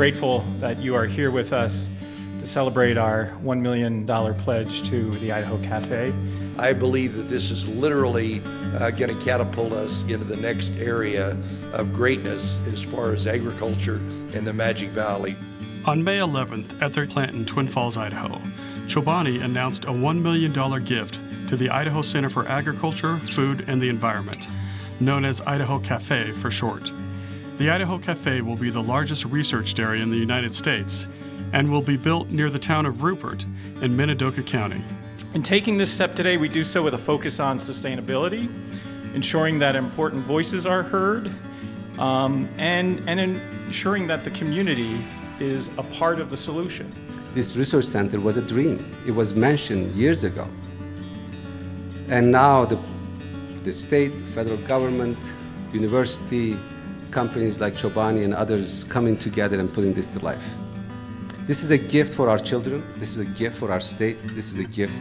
grateful that you are here with us to celebrate our $1 million pledge to the Idaho CAFE. I believe that this is literally going to catapult us into the next area of greatness as far as agriculture in the Magic Valley. On May 11th, at their plant in Twin Falls, Idaho, Chobani announced a $1 million gift to the Idaho Center for Agriculture, Food, and the Environment, known as Idaho CAFE for short. The Idaho CAFE will be the largest research dairy in the United States and will be built near the town of Rupert in Minidoka County. In taking this step today, we do so with a focus on sustainability, ensuring that important voices are heard, and ensuring that the community is a part of the solution. This research center was a dream. It was mentioned years ago. And now the state, federal government, university, companies like Chobani and others coming together and putting this to life. This is a gift for our children. This is a gift for our state. This is a gift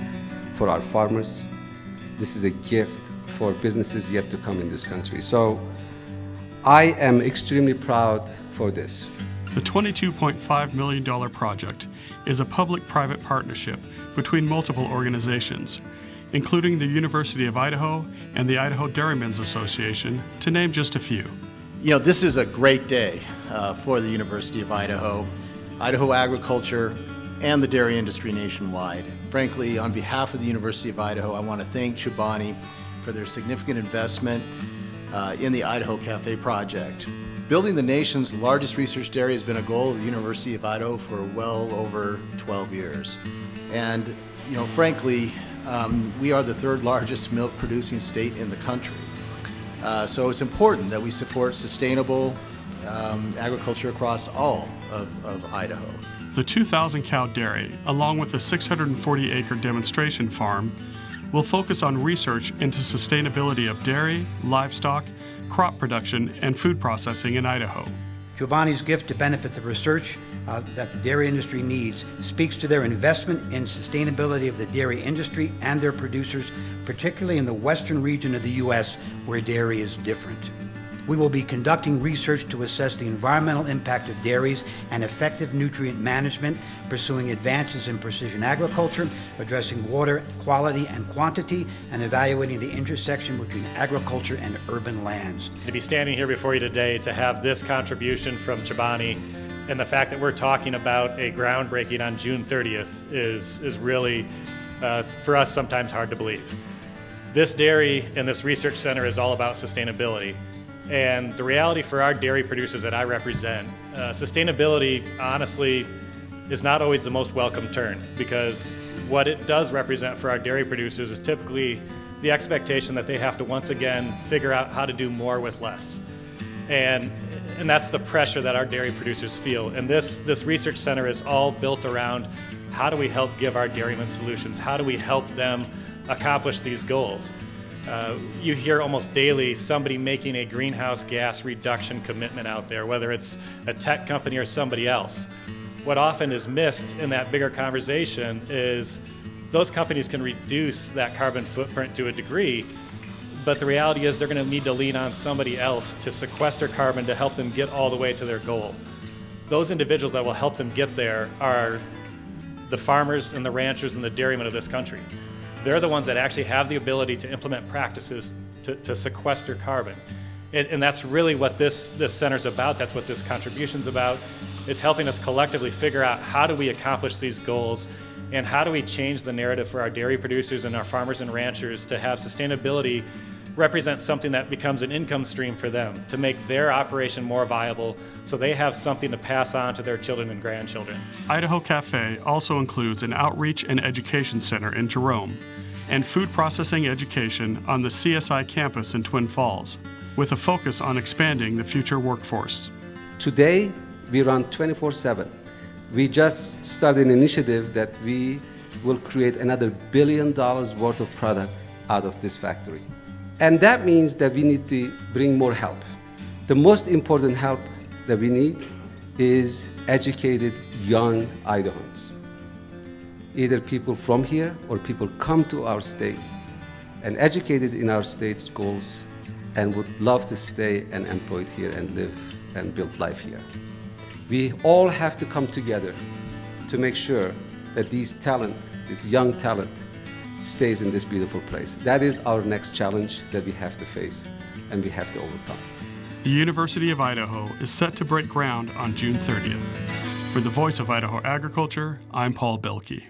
for our farmers. This is a gift for businesses yet to come in this country. So I am extremely proud for this. The $22.5 million project is a public-private partnership between multiple organizations, including the University of Idaho and the Idaho Dairymen's Association, to name just a few. You know, this is a great day for the University of Idaho, Idaho agriculture, and the dairy industry nationwide. Frankly, on behalf of the University of Idaho, I want to thank Chobani for their significant investment in the Idaho CAFE project. Building the nation's largest research dairy has been a goal of the University of Idaho for well over 12 years. And, you know, frankly, we are the third largest milk producing state in the country. So it's important that we support sustainable agriculture across all of Idaho. The 2,000 cow dairy, along with the 640-acre demonstration farm, will focus on research into sustainability of dairy, livestock, crop production, and food processing in Idaho. Chobani's gift to benefit the research that the dairy industry needs speaks to their investment in sustainability of the dairy industry and their producers, particularly in the western region of the U.S. where dairy is different. We will be conducting research to assess the environmental impact of dairies and effective nutrient management, pursuing advances in precision agriculture, addressing water quality and quantity, and evaluating the intersection between agriculture and urban lands. To be standing here before you today to have this contribution from Chobani, and the fact that we're talking about a groundbreaking on June 30th is really, for us, sometimes hard to believe. This dairy and this research center is all about sustainability. And the reality for our dairy producers that I represent, sustainability, honestly, is not always the most welcome turn, because what it does represent for our dairy producers is typically the expectation that they have to once again figure out how to do more with less. And that's the pressure that our dairy producers feel. And this research center is all built around how do we help give our dairymen solutions? How do we help them accomplish these goals? You hear almost daily somebody making a greenhouse gas reduction commitment out there, whether it's a tech company or somebody else. What often is missed in that bigger conversation is those companies can reduce that carbon footprint to a degree, but the reality is they're going to need to lean on somebody else to sequester carbon to help them get all the way to their goal. Those individuals that will help them get there are the farmers and the ranchers and the dairymen of this country. They're the ones that actually have the ability to implement practices to sequester carbon. And that's really what this center's about. That's what this contribution's about, is helping us collectively figure out how do we accomplish these goals and how do we change the narrative for our dairy producers and our farmers and ranchers to have sustainability represent something that becomes an income stream for them, to make their operation more viable so they have something to pass on to their children and grandchildren. Idaho CAFE also includes an outreach and education center in Jerome and food processing education on the CSI campus in Twin Falls, with a focus on expanding the future workforce. Today, we run 24/7. We just started an initiative that we will create another $1 billion worth of product out of this factory. And that means that we need to bring more help. The most important help that we need is educated young Idahans. Either people from here or people come to our state and educated in our state schools and would love to stay and employed here and live and build life here. We all have to come together to make sure that this young talent, stays in this beautiful place. That is our next challenge that we have to face and we have to overcome. The University of Idaho is set to break ground on June 30th. For the Voice of Idaho Agriculture, I'm Paul Bilkey.